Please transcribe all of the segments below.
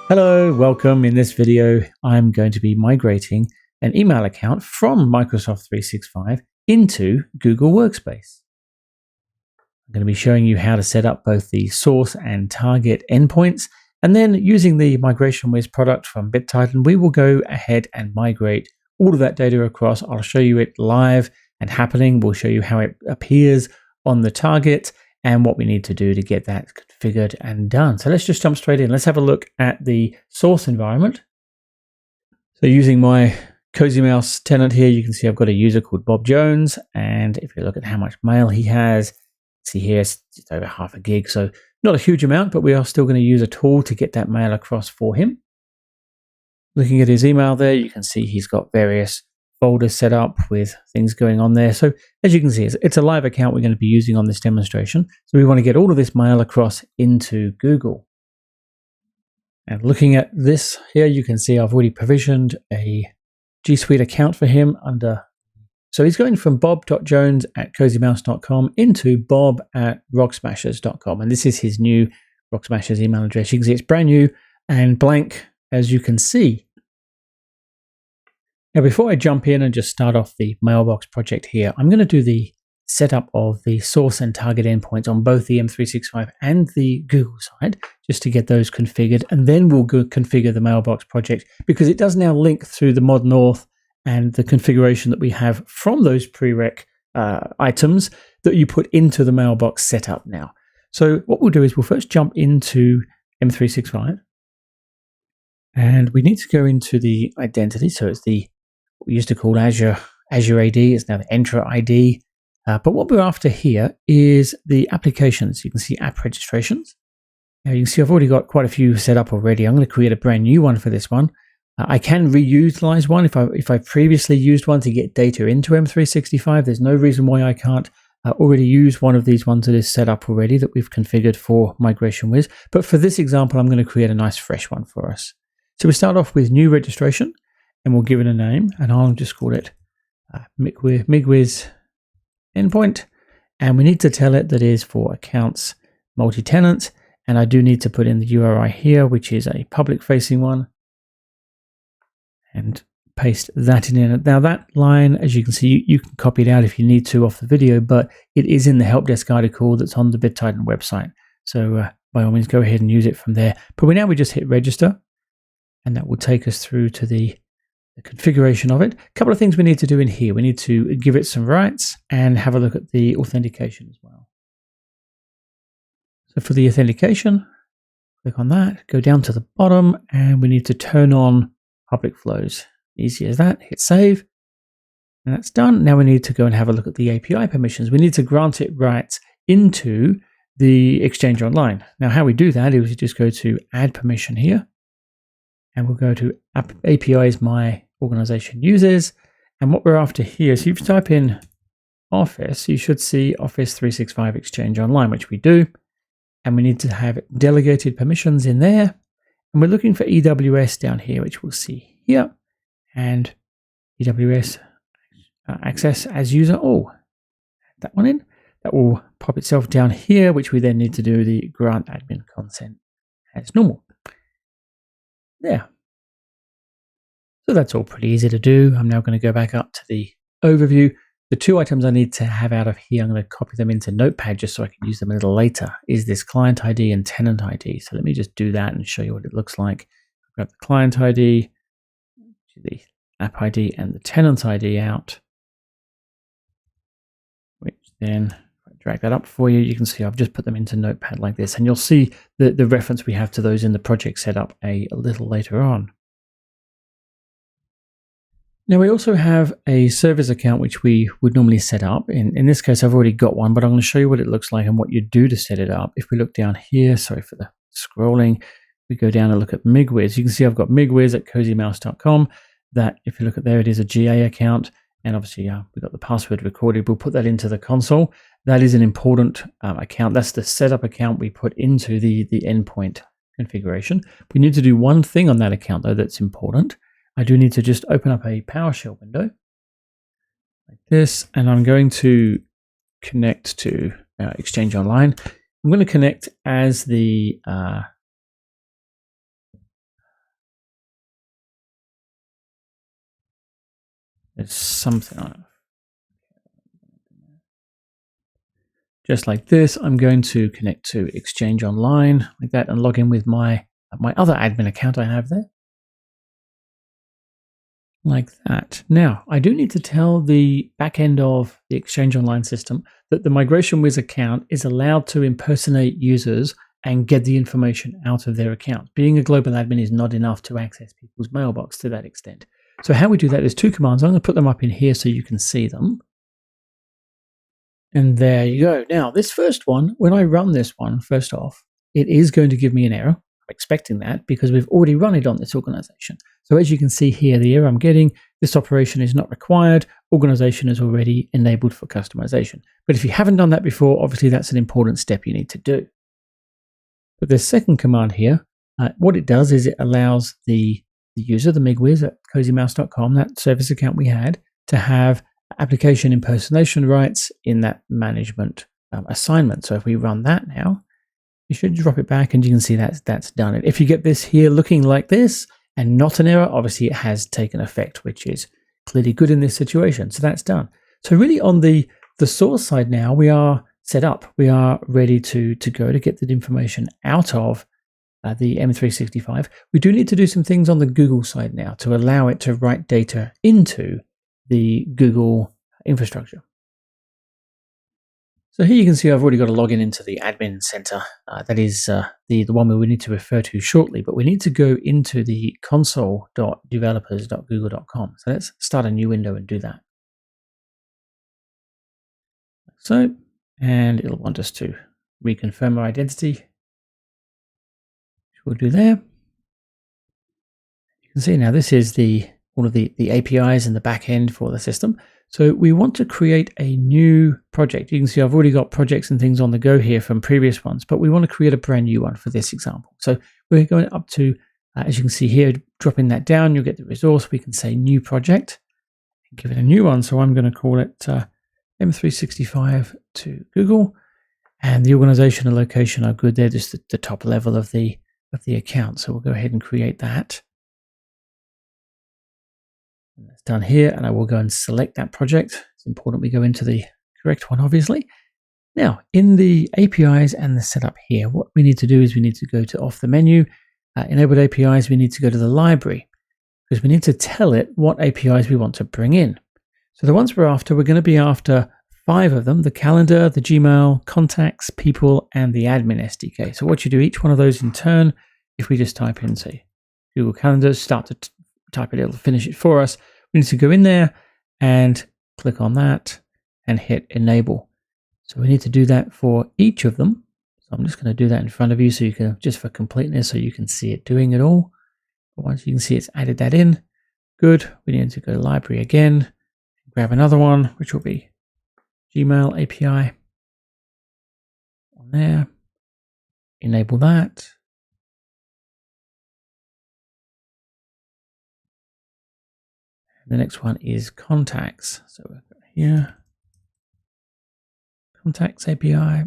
Hello, welcome. In this video, I'm going to be migrating an email account from Microsoft 365 into Google Workspace. I'm going to be showing you how to set up both the source and target endpoints, and then using the Migration Wiz product from BitTitan, we will go ahead and migrate all of that data across. I'll show you it live and happening. We'll show you how it appears on the target and what we need to do to get that configured and done. So let's just jump straight in. Let's have a look at the source environment. So using my Cozy Mouse tenant here, you can see I've got a user called Bob Jones. And if you look at how much mail he has, see here, it's just over half a gig. So not a huge amount, but we are still going to use a tool to get that mail across for him. Looking at his email there, you can see he's got various folders set up with things going on there. So as you can see, it's a live account we're going to be using on this demonstration. So we want to get all of this mail across into Google. And looking at this here, you can see I've already provisioned a G Suite account for him under. So he's going from bob.jones@cozymouse.com into bob@rocksmashers.com. And this is his new Rocksmashers email address. You can see it's brand new and blank, as you can see. Now, before I jump in and just start off the mailbox project here, I'm going to do the setup of the source and target endpoints on both the M365 and the Google side, just to get those configured. And then we'll go configure the mailbox project, because it does now link through the mod north and the configuration that we have from those prereq items that you put into the mailbox setup now. So what we'll do is we'll first jump into M365. And we need to go into the identity. So it's the what we used to call Azure AD. It's now the Entra ID. But what we're after here is the applications. You can see app registrations. Now you can see I've already got quite a few set up already. I'm going to create a brand new one for this one. I can reutilize one if I previously used one to get data into M365. There's no reason why I can't already use one of these ones that is set up already that we've configured for Migration Wiz. But for this example, I'm going to create a nice fresh one for us. So we start off with new registration, and we'll give it a name, and I'll just call it Migwiz Endpoint. And we need to tell it that is for accounts multi-tenant, and I do need to put in the URI here, which is a public-facing one, and paste that in. Now that line, as you can see, you can copy it out if you need to off the video, but it is in the help desk article that's on the BitTitan website. So by all means, go ahead and use it from there. But we just hit register. And that will take us through to the configuration of it. A couple of things we need to do in here. We need to give it some rights and have a look at the authentication as well. So for the authentication, click on that, go down to the bottom, and we need to turn on public flows. Easy as that. Hit save. And that's done. Now we need to go and have a look at the API permissions. We need to grant it rights into the Exchange Online. Now how we do that is we just go to add permission here. And we'll go to APIs my organization uses. And what we're after here, so if you type in Office, you should see Office 365 Exchange Online, which we do. And we need to have delegated permissions in there. And we're looking for EWS down here, which we'll see here. And EWS access as user. Oh, that one in. That will pop itself down here, which we then need to do the grant admin consent as normal. There. So that's all pretty easy to do. I'm now going to go back up to the overview. The two items I need to have out of here, I'm going to copy them into Notepad just so I can use them a little later, is this client ID and tenant ID. So let me just do that and show you what it looks like. Grab the client ID, the app ID, and the tenant ID out, which then drag that up for you. You can see I've just put them into Notepad like this, and you'll see the reference we have to those in the project setup a little later on. Now we also have a service account which we would normally set up. In this case, I've already got one, but I'm going to show you what it looks like and what you do to set it up. If we look down here, sorry for the scrolling, we go down and look at Migwiz. You can see I've got migwiz@cozymouse.com. That, if you look at there, it is a GA account. And obviously, we've got the password recorded. We'll put that into the console. That is an important account. That's the setup account we put into the endpoint configuration. We need to do one thing on that account, though, that's important. I do need to just open up a PowerShell window like this, and I'm going to connect to Exchange Online. I'm going to connect as the There's something on it. Just like this, I'm going to connect to Exchange Online like that and log in with my other admin account I have there. Like that. Now, I do need to tell the back end of the Exchange Online system that the Migration Wiz account is allowed to impersonate users and get the information out of their account. Being a global admin is not enough to access people's mailbox to that extent. So how we do that is two commands. I'm going to put them up in here so you can see them. And there you go. Now, this first one, when I run this one, first off, it is going to give me an error. I'm expecting that because we've already run it on this organization. So as you can see here, the error I'm getting, this operation is not required. Organization is already enabled for customization. But if you haven't done that before, obviously that's an important step you need to do. But the second command here, what it does is it allows the user, the MigWiz at cozymouse.com, that service account we had, to have application impersonation rights in that management assignment. So if we run that now, you should drop it back and you can see that's done it. If you get this here looking like this and not an error, obviously it has taken effect, which is clearly good in this situation. So that's done. So really on the source side now, we are set up. We are ready to go to get the information out of the M365. We do need to do some things on the Google side now to allow it to write data into the Google infrastructure. So here you can see I've already got a login into the admin center. That is the one we will need to refer to shortly, but we need to go into the console.developers.google.com. So let's start a new window and do that. So, and it'll want us to reconfirm our identity, which we'll do there. You can see now this is all of the APIs and the back end for the system. So we want to create a new project. You can see I've already got projects and things on the go here from previous ones, but we want to create a brand new one for this example. So we're going up to, as you can see here, dropping that down, you'll get the resource. We can say new project, and give it a new one. So I'm going to call it M365 to Google, and the organization and location are good. They're just the top level of the account. So we'll go ahead and create that. And that's done here, and I will go and select that project. It's important we go into the correct one, obviously. Now, in the APIs and the setup here, what we need to do is we need to go to off the menu, enabled APIs, we need to go to the library, because we need to tell it what APIs we want to bring in. So the ones we're going to be after 5 of them: the calendar, the Gmail, contacts, people, and the admin SDK. So what you do, each one of those in turn, if we just type in, say, Google Calendar, start to type it, it'll finish it for us. We need to go in there and click on that and hit enable. So we need to do that for each of them. So I'm just going to do that in front of you so you can, just for completeness, so you can see it doing it all. But once you can see it's added that in, good. We need to go to library again, grab another one, which will be Gmail API on there, enable that. The next one is contacts. So we've got here, contacts API.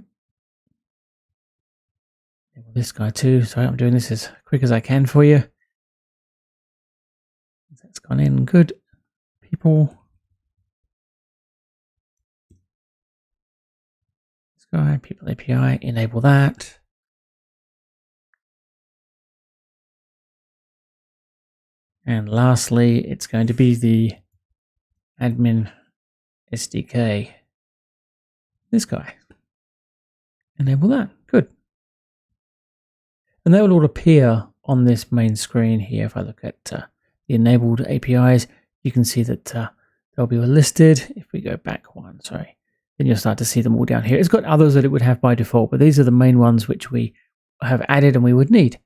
This guy too. Sorry, I'm doing this as quick as I can for you. That's gone in good. People. This guy, people API, enable that. And lastly, it's going to be the admin SDK. This guy. Enable that. Good. And they will all appear on this main screen here. If I look at the enabled APIs, you can see that they'll be listed. If we go back one, sorry, then you'll start to see them all down here. It's got others that it would have by default, but these are the main ones which we have added and we would need.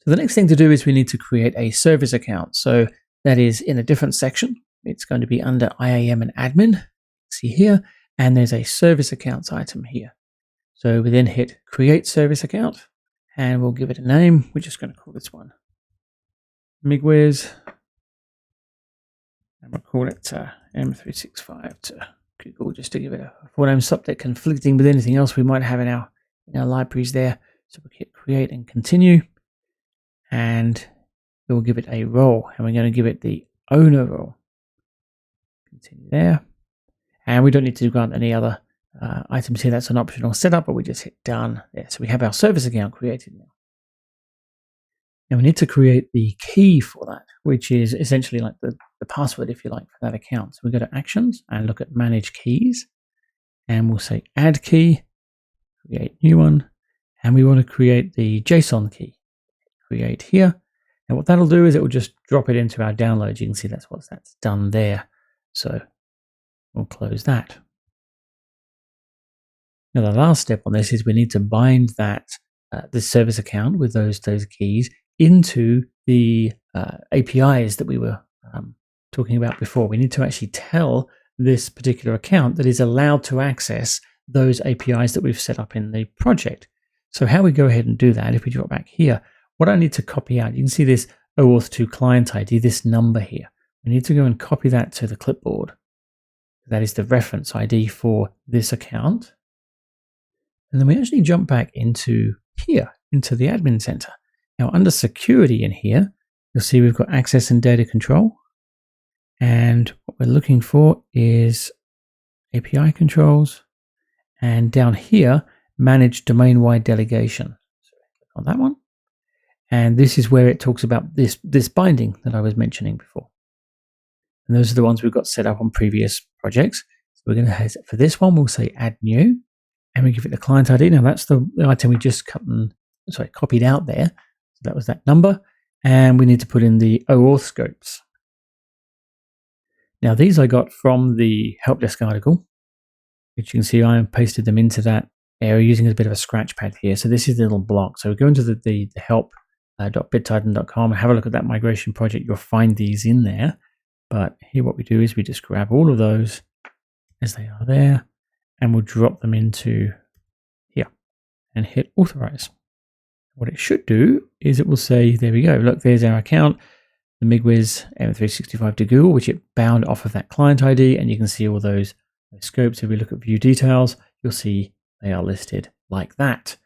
So the next thing to do is we need to create a service account. So that is in a different section. It's going to be under IAM and admin. See here, and there's a service accounts item here. So we then hit create service account and we'll give it a name. We're just going to call this one MigWiz, and we'll call it M365 to Google, just to give it a full name. Stop that conflicting with anything else we might have in our libraries there. So we'll hit create and continue, and we'll give it a role, and we're going to give it the owner role. Continue there. And we don't need to grant any other items here. That's an optional setup, but we just hit done there. So we have our service account created now. Now we need to create the key for that, which is essentially like the password, if you like, for that account. So we go to Actions and look at Manage Keys, and we'll say Add Key, create new one, and we want to create the JSON key. Create here. And what that'll do is it will just drop it into our downloads. You can see that's done there. So we'll close that. Now the last step on this is we need to bind that this service account with those keys into the APIs that we were talking about before. We need to actually tell this particular account that is allowed to access those APIs that we've set up in the project. So how we go ahead and do that, if we drop back here, what I need to copy out, you can see this OAuth2 client ID, this number here. We need to go and copy that to the clipboard. That is the reference ID for this account. And then we actually jump back into here, into the admin center. Now under security in here, you'll see we've got access and data control. And what we're looking for is API controls. And down here, manage domain-wide delegation. So click on that one. And this is where it talks about this binding that I was mentioning before. And those are the ones we've got set up on previous projects. So we're going to, for this one, we'll say add new. And we give it the client ID. Now that's the item we just copied out there. So that was that number. And we need to put in the OAuth scopes. Now these I got from the help desk article, which you can see I pasted them into that area using a bit of a scratch pad here. So this is the little block. So we go into the help.bittitan.com and have a look at that migration project. You'll find these in there. But here what we do is we just grab all of those as they are there, and we'll drop them into here and hit authorize. What it should do is it will say, there we go, look, there's our account, the Migrate M365 to Google, which it bound off of that client ID, and you can see all those scopes. If we look at view details, you'll see they are listed like that.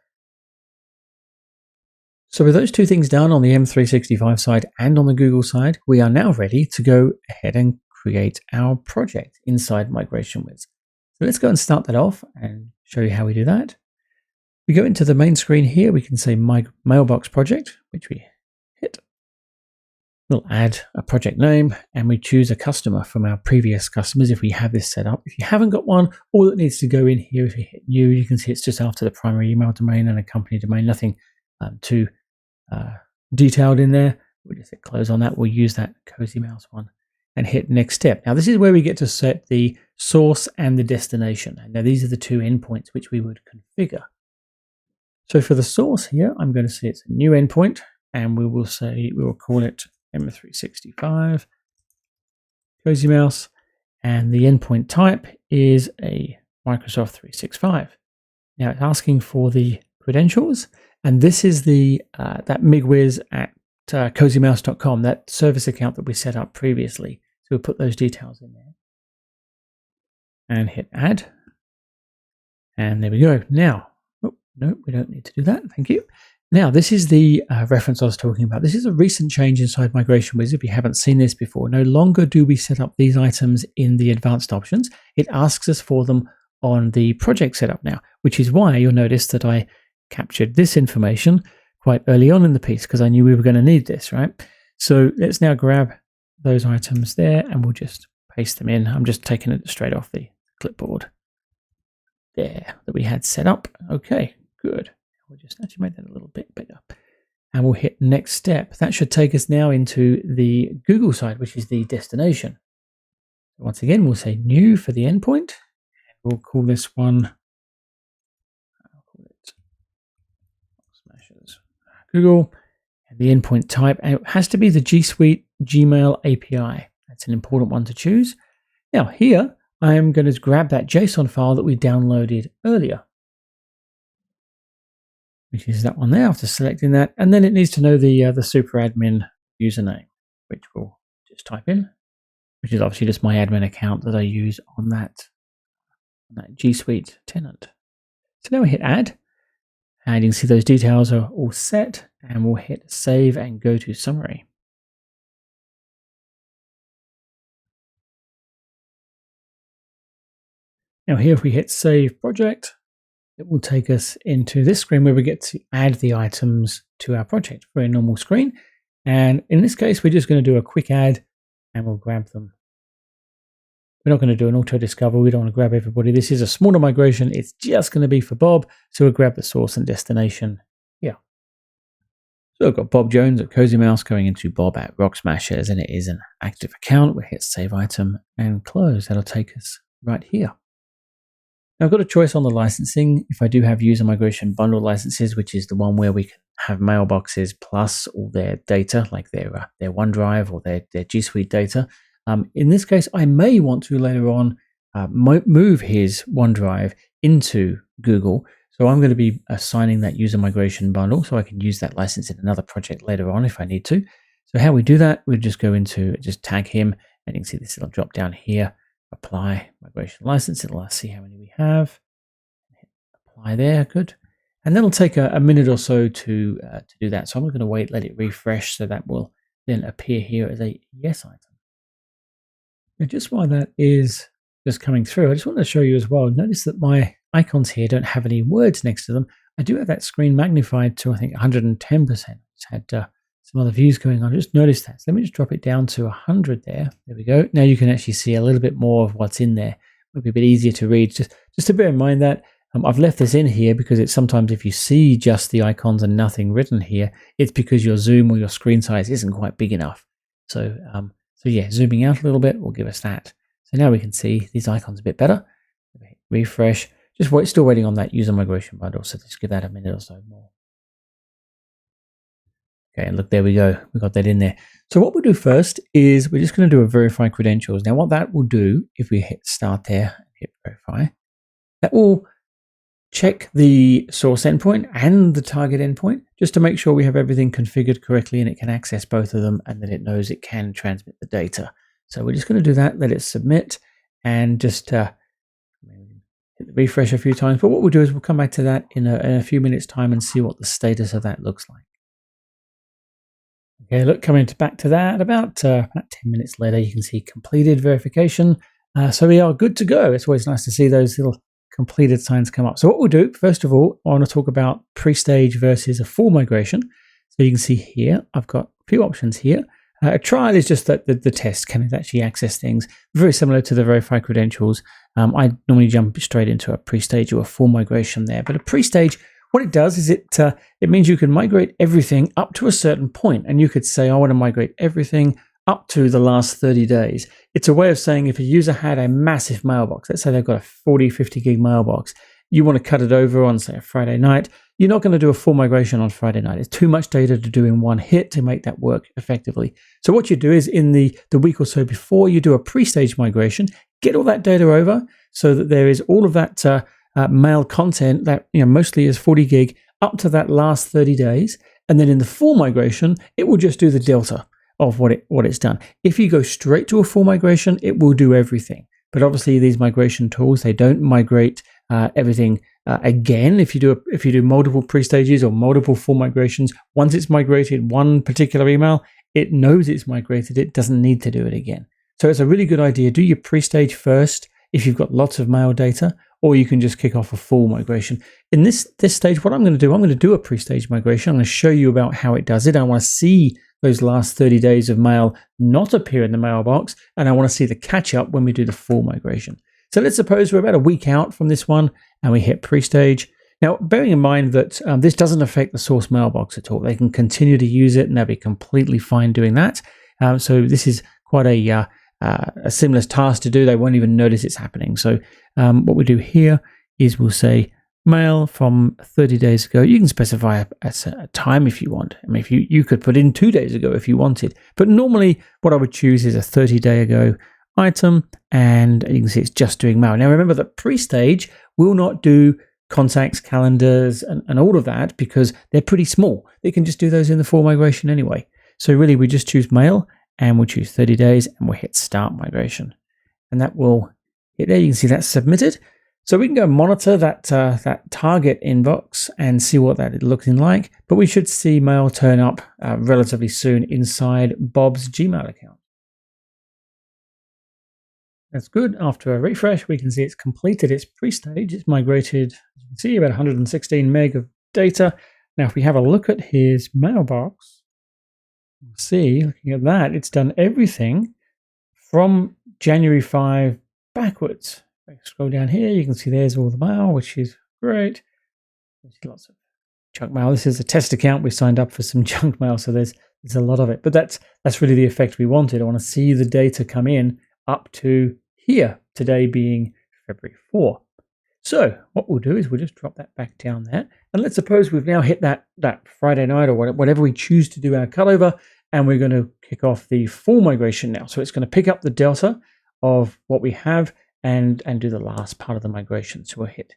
So with those two things done on the M365 side and on the Google side, we are now ready to go ahead and create our project inside Migration Wiz. So let's go and start that off and show you how we do that. We go into the main screen here, we can say My Mailbox Project, which we hit. We'll add a project name and we choose a customer from our previous customers if we have this set up. If you haven't got one, all that needs to go in here, if you hit new, you can see it's just after the primary email domain and a company domain, nothing too detailed in there. We'll just hit close on that. We'll use that cozy mouse one and hit next step. Now this is where we get to set the source and the destination. And now these are the two endpoints which we would configure. So for the source here, I'm going to say it's a new endpoint, and we will call it M365 cozy mouse, and the endpoint type is a Microsoft 365. Now it's asking for the credentials, and this is the that migwiz at cozymouse.com, that service account that we set up previously. So we'll put those details in there and hit add, and there we go. Now, oh, no, we don't need to do that. Thank you. Now, this is the reference I was talking about. This is a recent change inside Migration Wiz. If you haven't seen this before, no longer do we set up these items in the advanced options. It asks us for them on the project setup now, which is why you'll notice that I captured this information quite early on in the piece, because I knew we were going to need this, right? So let's now grab those items there and we'll just paste them in. I'm just taking it straight off the clipboard there that we had set up. Okay, good. We'll just actually make that a little bit bigger. And we'll hit next step. That should take us now into the Google side, which is the destination. Once again, we'll say new for the endpoint. We'll call this one, I'll call it Smashes Google. And the endpoint type, and it has to be the G Suite Gmail API. That's an important one to choose. Now here, I am going to grab that JSON file that we downloaded earlier, which is that one there, after selecting that. And then it needs to know the super admin username, which we'll just type in, which is obviously just my admin account that I use on that G Suite tenant. So now we hit add, and you can see those details are all set, and we'll hit save and go to summary. Now here, if we hit Save Project, it will take us into this screen where we get to add the items to our project. Very normal screen. And in this case, we're just going to do a quick add and we'll grab them. We're not going to do an auto discover. We don't want to grab everybody. This is a smaller migration. It's just going to be for Bob. So we'll grab the source and destination here. So I've got Bob Jones at Cozy Mouse going into Bob at Rock Smashers, and it is an active account. We'll hit Save Item and Close. That'll take us right here. Now I've got a choice on the licensing. If I do have user migration bundle licenses, which is the one where we can have mailboxes plus all their data, like their OneDrive or their G Suite data. In this case, I may want to later on move his OneDrive into Google. So I'm going to be assigning that user migration bundle so I can use that license in another project later on if I need to. So how we do that, we just go into, just tag him, and you can see this little drop down here, apply migration license. It'll see how many we have. Hit apply there, good. And then it'll take a minute or so to do that. So I'm going to wait, let it refresh, so that will then appear here as a yes item. Now just while that is just coming through, I just want to show you as well. Notice that my icons here don't have any words next to them. I do have that screen magnified to, I think, 110%. It's had some other views going on. Just notice that. So let me just drop it down to 100 there. There we go. Now you can actually see a little bit more of what's in there. It'll be a bit easier to read. Just to bear in mind that I've left this in here because it's sometimes if you see just the icons and nothing written here, it's because your zoom or your screen size isn't quite big enough. So yeah, zooming out a little bit will give us that. So now we can see these icons a bit better. Refresh. Still waiting on that user migration bundle, so just give that a minute or so more. Okay, and look, there we go. We got that in there. So what we'll do first is we're just going to do a verify credentials. Now what that will do, if we hit start there and hit verify, that will check the source endpoint and the target endpoint just to make sure we have everything configured correctly and it can access both of them and that it knows it can transmit the data. So we're just going to do that, let it submit, and just hit the refresh a fefew times. But what we'll do is we'll come back to that in a few minutes time and see what the status of that looks like. Okay, look, coming back to that about 10 minutes later, you can see completed verification. So we are good to go. It's always nice to see those little completed signs come up. So what we'll do, first of all, I want to talk about pre-stage versus a full migration. So you can see here, I've got a few options here. A trial is just that the test can actually access things, very similar to the verify credentials. I normally jump straight into a pre-stage or a full migration there. But a pre-stage, what it does is it means you can migrate everything up to a certain point. And you could say, I want to migrate everything up to the last 30 days. It's a way of saying if a user had a massive mailbox, let's say they've got a 40, 50 gig mailbox, you want to cut it over on, say, a Friday night, you're not going to do a full migration on Friday night. It's too much data to do in one hit to make that work effectively. So what you do is in the week or so before you do a pre-stage migration, get all that data over so that there is all of that mail content that mostly is 40 gig up to that last 30 days. And then in the full migration, it will just do the delta of what it's done. If you go straight to a full migration, it will do everything. But obviously these migration tools, they don't migrate everything again. If you do multiple pre-stages or multiple full migrations, once it's migrated one particular email, it knows it's migrated. It doesn't need to do it again. So it's a really good idea. Do your pre-stage first if you've got lots of mail data, or you can just kick off a full migration. In this stage, what I'm going to do a pre-stage migration. I'm going to show you about how it does it. I want to see those last 30 days of mail not appear in the mailbox, and I want to see the catch up when we do the full migration. So let's suppose we're about a week out from this one and we hit pre-stage. Now, bearing in mind that this doesn't affect the source mailbox at all. They can continue to use it and they'll be completely fine doing that. So this is quite a seamless task to do. They won't even notice it's happening. So what we do here is we'll say mail from 30 days ago. You can specify a time if you want. I mean, if you could put in 2 days ago if you wanted. But normally what I would choose is a 30-day ago item, and you can see it's just doing mail. Now remember that pre-stage will not do contacts, calendars, and all of that because they're pretty small. They can just do those in the full migration anyway. So really we just choose mail and we'll choose 30 days and we'll hit start migration. And that will hit there. You can see that's submitted. So we can go monitor that target inbox and see what that is looking like. But we should see mail turn up relatively soon inside Bob's Gmail account. That's good. After a refresh, we can see it's completed its pre-stage. It's migrated, as you can see, about 116 meg of data. Now, if we have a look at his mailbox, we'll see, looking at that, it's done everything from January 5 backwards. If I scroll down here, you can see there's all the mail, which is great. There's lots of junk mail. This is a test account. We signed up for some junk mail, so there's a lot of it. But that's really the effect we wanted. I want to see the data come in up to here, today being February 4. So what we'll do is we'll just drop that back down there. And let's suppose we've now hit that Friday night or whatever we choose to do our cutover, and we're going to kick off the full migration now. So it's going to pick up the delta of what we have and do the last part of the migration. So we'll hit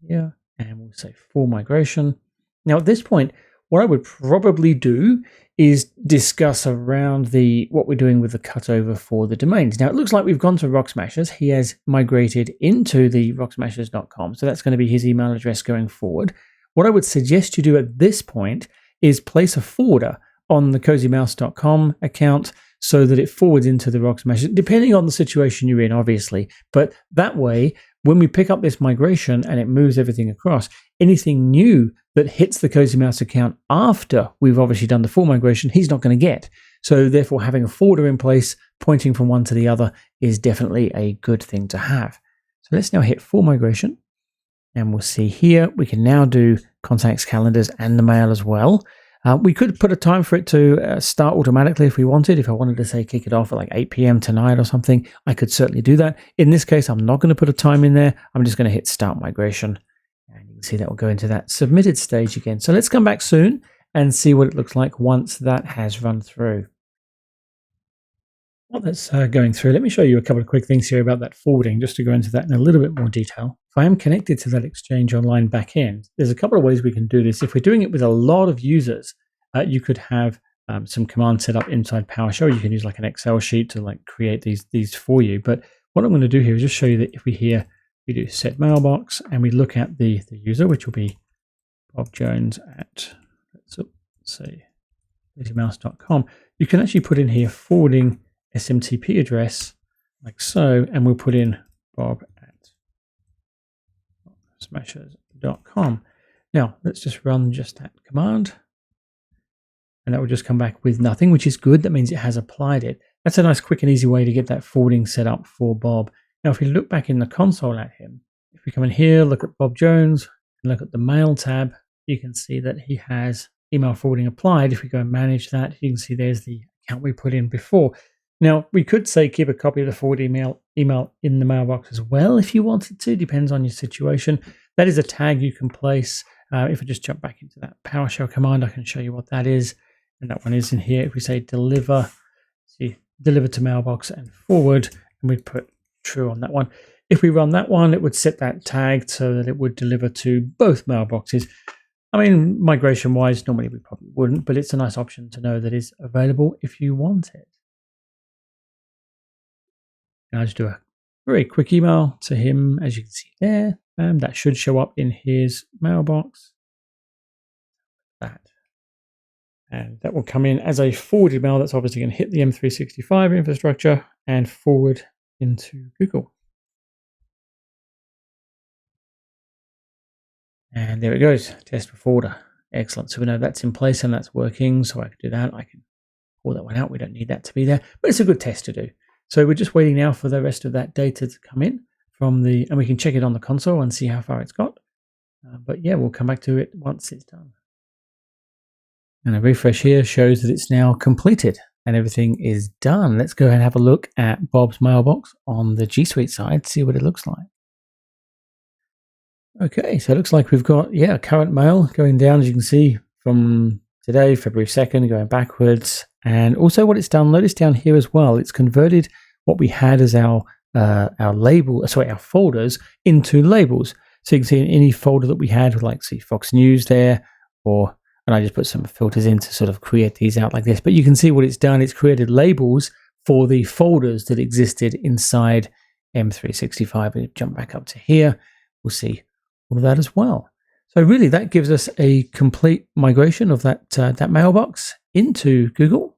here and we'll say full migration. Now at this point, what I would probably do is discuss around what we're doing with the cutover for the domains. Now, it looks like we've gone to Rocksmashers. He has migrated into the rocksmashers.com, so that's going to be his email address going forward. What I would suggest you do at this point is place a forwarder on the cozymouse.com account so that it forwards into the Rocksmashers, depending on the situation you're in, obviously. But that way, when we pick up this migration and it moves everything across, anything new that hits the Cozy Mouse account after we've obviously done the full migration, he's not going to get. So therefore, having a forwarder in place, pointing from one to the other, is definitely a good thing to have. So let's now hit full migration. And we'll see here, we can now do contacts, calendars, and the mail as well. We could put a time for it to start automatically if we wanted. If I wanted to say kick it off at like 8 p.m. tonight or something, I could certainly do that. In this case, I'm not going to put a time in there. I'm just going to hit start migration. And you can see that will go into that submitted stage again. So let's come back soon and see what it looks like once that has run through. While that's going through, let me show you a couple of quick things here about that forwarding, just to go into that in a little bit more detail. If I am connected to that Exchange Online backend, there's a couple of ways we can do this. If we're doing it with a lot of users, you could have some commands set up inside PowerShell. You can use like an Excel sheet to like create these for you. But what I'm going to do here is just show you that if we do set mailbox and we look at the user, which will be Bob Jones at, let's say, cozymouse.com, you can actually put in here forwarding SMTP address like so, and we'll put in Bob at smashers.com. Now let's just run just that command, and that will just come back with nothing, which is good. That means it has applied it. That's a nice, quick and easy way to get that forwarding set up for Bob. Now, if we look back in the console at him, if we come in here, look at Bob Jones, and look at the Mail tab, you can see that he has email forwarding applied. If we go and manage that, you can see there's the account we put in before. Now, we could say keep a copy of the forward email in the mailbox as well if you wanted to, depends on your situation. That is a tag you can place. If I just jump back into that PowerShell command, I can show you what that is. And that one is in here. If we say deliver, see, deliver to mailbox and forward, and we'd put true on that one. If we run that one, it would set that tag so that it would deliver to both mailboxes. I mean, migration-wise, normally we probably wouldn't, but it's a nice option to know that is available if you want it. And I'll just do a very quick email to him, as you can see there. That should show up in his mailbox. And that will come in as a forward email. That's obviously going to hit the M365 infrastructure and forward into Google. And there it goes, test for forwarder. Excellent. So we know that's in place and that's working. So I can do that. I can pull that one out. We don't need that to be there, but it's a good test to do. So we're just waiting now for the rest of that data to come in from and we can check it on the console and see how far it's got. But yeah, we'll come back to it once it's done. And a refresh here shows that it's now completed and everything is done. Let's go ahead and have a look at Bob's mailbox on the G Suite side, see what it looks like. Okay, so it looks like we've got, current mail going down, as you can see, from today, February 2nd, going backwards. And also what it's done, notice down here as well, it's converted what we had as our folders into labels. So you can see in any folder that we had, like see Fox News there, and I just put some filters in to sort of create these out like this. But you can see what it's done. It's created labels for the folders that existed inside M365. And jump back up to here, we'll see all of that as well. So really, that gives us a complete migration of that mailbox into Google.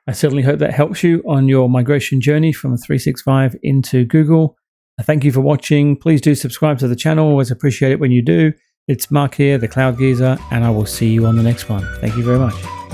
I certainly hope that helps you on your migration journey from 365 into Google. Thank you for watching. Please do subscribe to the channel. Always appreciate it when you do. It's Mark here, the Cloud Geezer, and I will see you on the next one. Thank you very much.